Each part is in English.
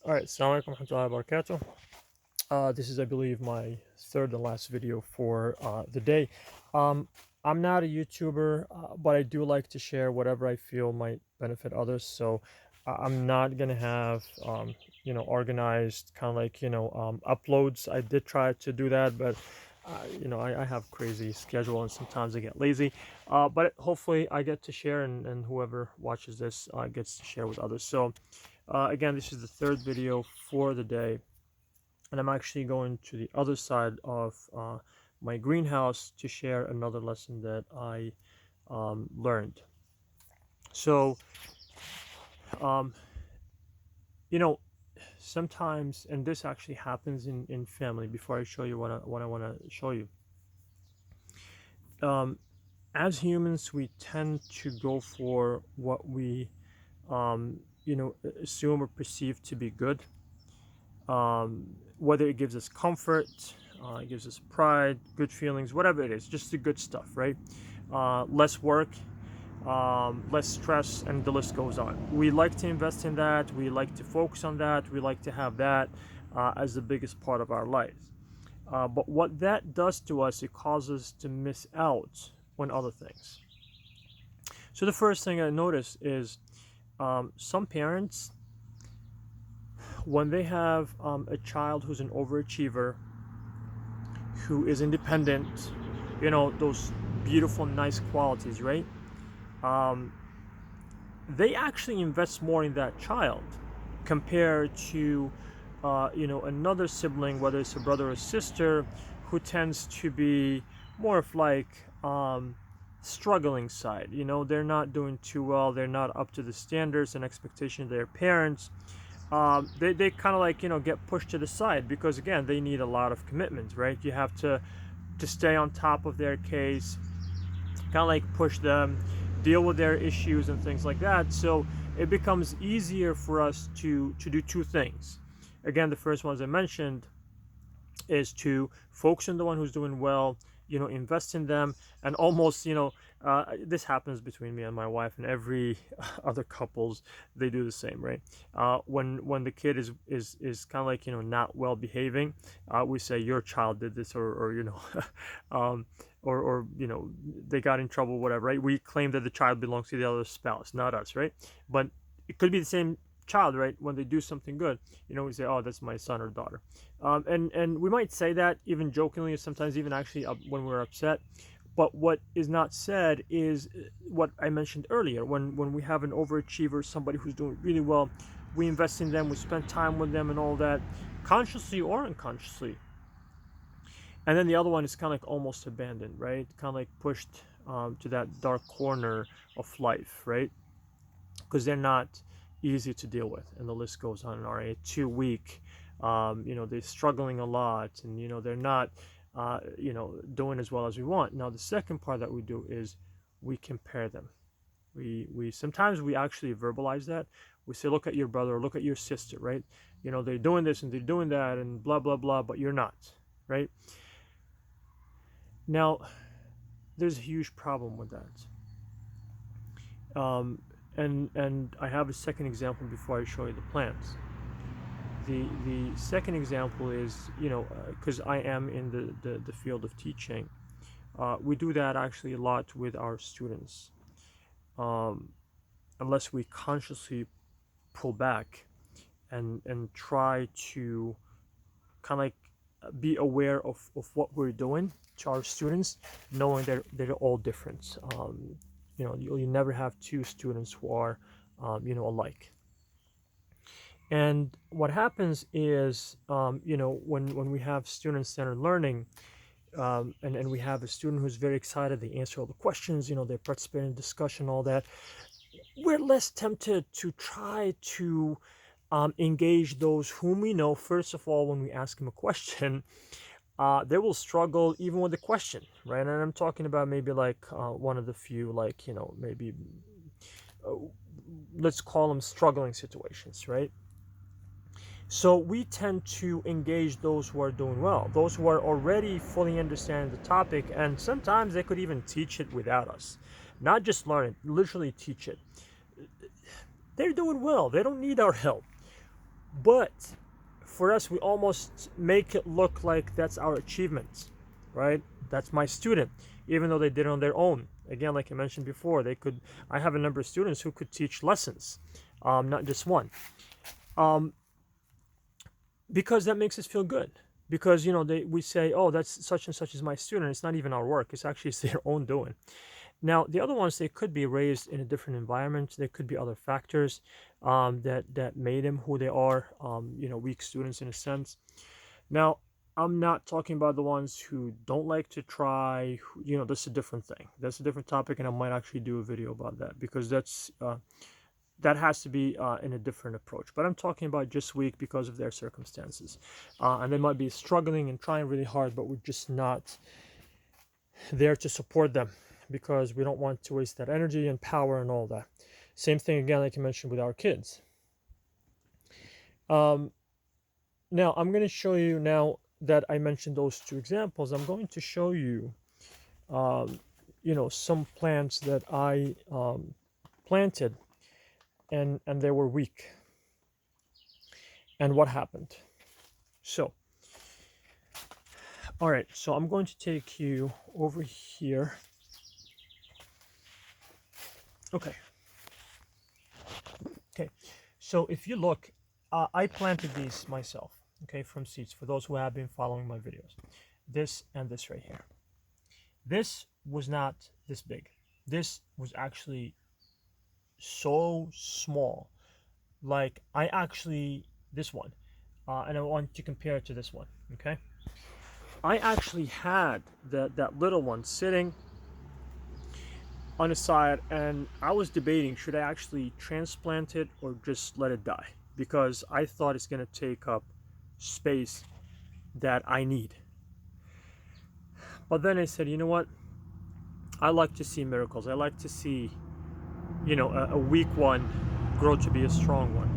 All right, Assalamu alaikum warahmatullahi wabarakatuh. This is, I believe, my third and last video for the day. Um, I'm not a YouTuber, but I do like to share whatever I feel might benefit others. So I'm not gonna have, organized kind of like, uploads. I did try to do that, but I have crazy schedule and sometimes I get lazy. But hopefully I get to share and whoever watches this gets to share with others. So again, this is the third video for the day, and I'm actually going to the other side of my greenhouse to share another lesson that I learned. So, um, you know, sometimes, and this actually happens in family. Before I show you what I want to show you, um, as humans, we tend to go for what we, assume or perceive to be good. Whether it gives us comfort, it gives us pride, good feelings, whatever it is, just the good stuff, right? Less work, less stress, and the list goes on. We like to invest in that. We like to focus on that. We like to have that as the biggest part of our lives. But what that does to us, it causes us to miss out on other things. So the first thing I notice is some parents, when they have a child who's an overachiever, who is independent, those beautiful, nice qualities, right? Um, they actually invest more in that child compared to, another sibling, whether it's a brother or sister, who tends to be more of like struggling side. They're not doing too well. They're not up to the standards and expectations of their parents. They kind of like get pushed to the side because again they need a lot of commitment, right? You have to stay on top of their case, kind of like push them, deal with their issues and things like that. So it becomes easier for us to do two things. Again, the first one, as I mentioned, is to focus on the one who's doing well, invest in them, and almost, this happens between me and my wife and every other couples. They do the same, right? When the kid is kind of like not well behaving, we say your child did this, or um, or they got in trouble, whatever, right? We claim that the child belongs to the other spouse, not us, right? But it could be the same child, right? When they do something good, we say, oh, that's my son or daughter. And we might say that even jokingly, sometimes even actually when we're upset. But what is not said is what I mentioned earlier. When we have an overachiever, somebody who's doing really well, we invest in them, we spend time with them and all that, consciously or unconsciously. And then the other one is kind of like almost abandoned, right? Kind of like pushed to that dark corner of life, right? Because they're not easy to deal with, and the list goes on and on. Right? Too weak, they're struggling a lot, and they're not, doing as well as we want. Now, the second part that we do is we compare them. We sometimes we actually verbalize that. We say, look at your brother, or look at your sister, right? They're doing this and they're doing that, and blah blah blah, but you're not, right? Now, there's a huge problem with that. And I have a second example before I show you the plants. The second example is, because I am in the field of teaching, we do that actually a lot with our students. Unless we consciously pull back and try to kind of like be aware of what we're doing to our students, knowing that they're all different. You never have two students who are, alike. And what happens is, when we have student-centered learning, and we have a student who's very excited, they answer all the questions, they participate in discussion, all that, we're less tempted to try to engage those whom we know. First of all, when we ask them a question, they will struggle even with the question, right? And I'm talking about maybe like one of the few, like, maybe uh, let's call them struggling situations, right? So we tend to engage those who are doing well, those who are already fully understanding the topic, and sometimes they could even teach it without us. Not just learn it, literally teach it. They're doing well. They don't need our help. But for us, we almost make it look like that's our achievement, right? That's my student, even though they did it on their own. Again, like I mentioned before, they could. I have a number of students who could teach lessons, not just one, because that makes us feel good. Because we say, oh, that's such and such is my student. It's not even our work. It's actually their own doing. Now, the other ones, they could be raised in a different environment. There could be other factors that made them who they are. Weak students in a sense. Now, I'm not talking about the ones who don't like to try. That's a different thing. That's a different topic, and I might actually do a video about that, because that has to be in a different approach. But I'm talking about just weak because of their circumstances, and they might be struggling and trying really hard, but we're just not there to support them, because we don't want to waste that energy and power and all that. Same thing again, like I mentioned, with our kids. Now I'm going to show you, now that I mentioned those two examples, I'm going to show you some plants that I planted, and they were weak, and what happened. So all right, so I'm going to take you over here. Okay, so if you look, I planted these myself, okay, from seeds, for those who have been following my videos. This and this right here. This was not this big. This was actually so small. Like, this one, and I want to compare it to this one, okay? I actually had that little one sitting on the side, and I was debating, should I actually transplant it or just let it die, because I thought it's going to take up space that I need. But then I said, you know what, I like to see miracles. I like to see a weak one grow to be a strong one.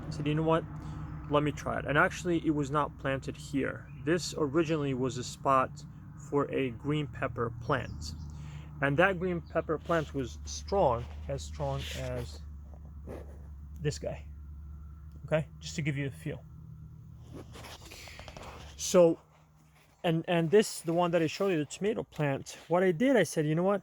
I said, you know what, let me try it. And actually, it was not planted here. This originally was a spot for a green pepper plant. And that green pepper plant was strong as this guy. Okay, just to give you a feel. So, and this, the one that I showed you, the tomato plant, what I did, I said, you know what,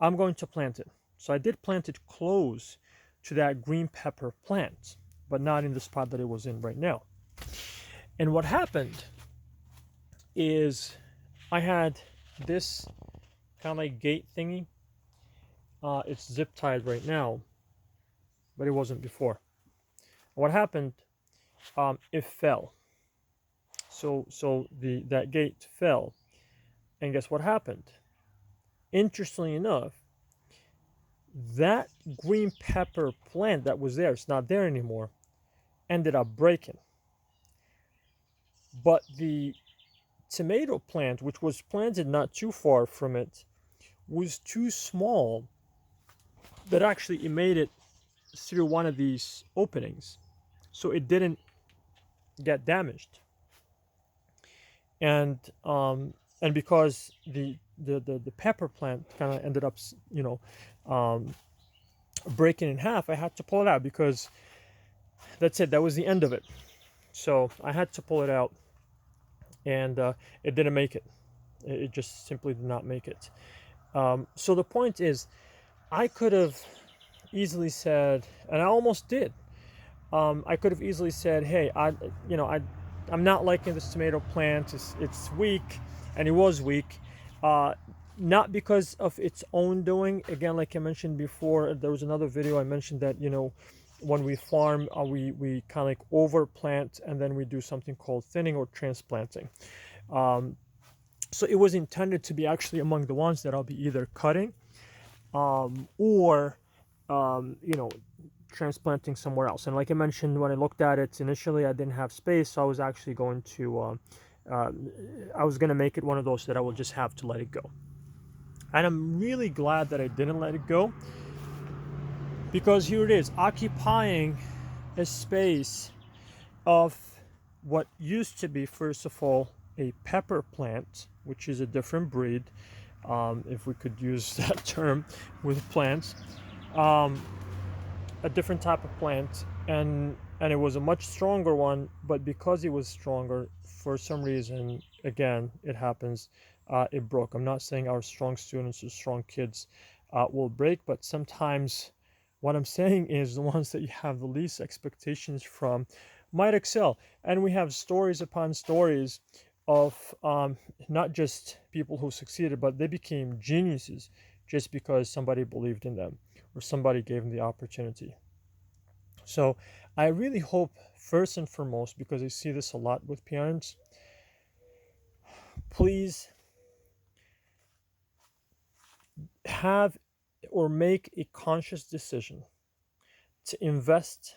I'm going to plant it. So I did plant it close to that green pepper plant, but not in the spot that it was in right now. And what happened is, I had this kind of like gate thingy. It's zip tied right now, but it wasn't before. What happened? It fell. So that gate fell, and guess what happened? Interestingly enough, that green pepper plant that was there, it's not there anymore, ended up breaking. But the tomato plant, which was planted not too far from it, was too small that actually it made it through one of these openings, so it didn't get damaged. And because the pepper plant kind of ended up breaking in half, I had to pull it out, because that's it, that was the end of it. So I had to pull it out, and it didn't make it. It just simply did not make it. So the point is, I could have easily said, and I almost did, I could have easily said, hey, I'm not liking this tomato plant, it's weak, and it was weak, not because of its own doing. Again, like I mentioned before, there was another video I mentioned that, when we farm, we kind of like overplant, and then we do something called thinning or transplanting. So it was intended to be actually among the ones that I'll be either cutting, or transplanting somewhere else. And like I mentioned, when I looked at it initially, I didn't have space, so I was actually going to make it one of those that I will just have to let it go. And I'm really glad that I didn't let it go, because here it is, occupying a space of what used to be, first of all, a pepper plant, which is a different breed, if we could use that term with plants, a different type of plant, and and it was a much stronger one, but because it was stronger, for some reason, again, it happens, it broke. I'm not saying our strong students or strong kids will break, but sometimes what I'm saying is the ones that you have the least expectations from might excel. And we have stories upon stories of not just people who succeeded, but they became geniuses just because somebody believed in them or somebody gave them the opportunity. So I really hope, first and foremost, because I see this a lot with parents, please have or make a conscious decision to invest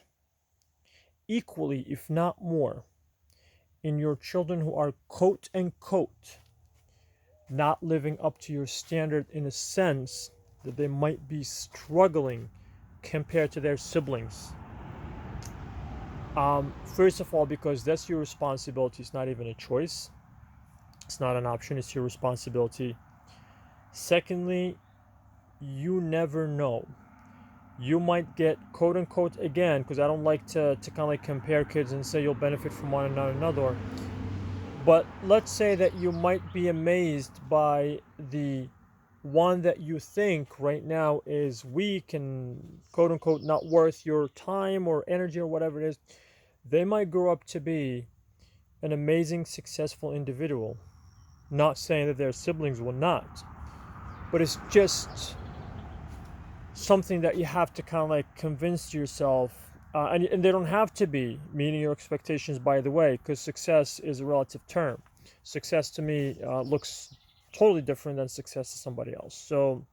equally, if not more, in your children who are quote unquote not living up to your standard, in a sense that they might be struggling compared to their siblings. First of all, because that's your responsibility. It's not even a choice. It's not an option. It's your responsibility. Secondly, you never know. You might get quote unquote, again, because I don't like to kind of like compare kids and say you'll benefit from one another. But let's say that you might be amazed by the one that you think right now is weak and quote unquote not worth your time or energy or whatever it is. They might grow up to be an amazing, successful individual. Not saying that their siblings will not, but it's just something that you have to kind of like convince yourself, and they don't have to be meeting your expectations, by the way, because success is a relative term. Success to me looks totally different than success to somebody else. So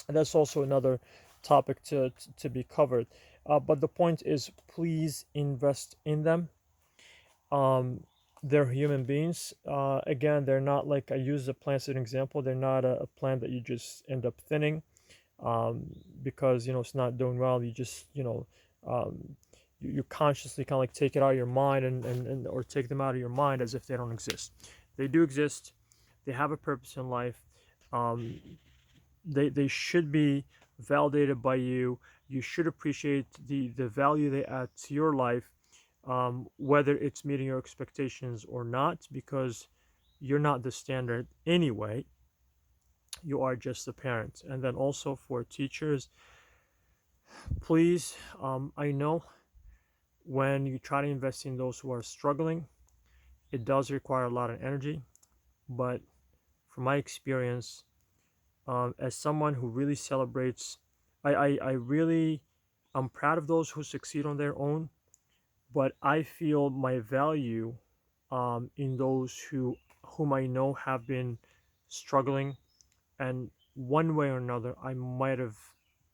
that's also another topic to be covered. But the point is, please invest in them. Um, they're human beings. Again, they're not like, I use the plants as an example. They're not a plant that you just end up thinning because it's not doing well. You just you consciously kind of like take it out of your mind and or take them out of your mind as if they don't exist. They do exist. They have a purpose in life. Um, they should be validated by you. You should appreciate the value they add to your life, whether it's meeting your expectations or not, because you're not the standard anyway. You are just a parent. And then also for teachers, please, I know when you try to invest in those who are struggling, it does require a lot of energy. But from my experience, as someone who really celebrates, I really, I'm proud of those who succeed on their own, but I feel my value in those whom I know have been struggling, and one way or another, I might have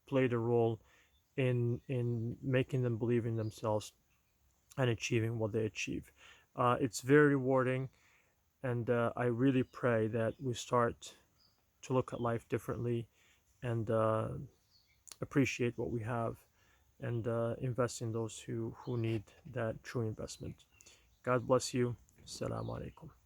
played a role in making them believe in themselves and achieving what they achieve. It's very rewarding, and I really pray that we start to look at life differently and appreciate what we have and invest in those who need that true investment. God bless you. Assalamu alaikum.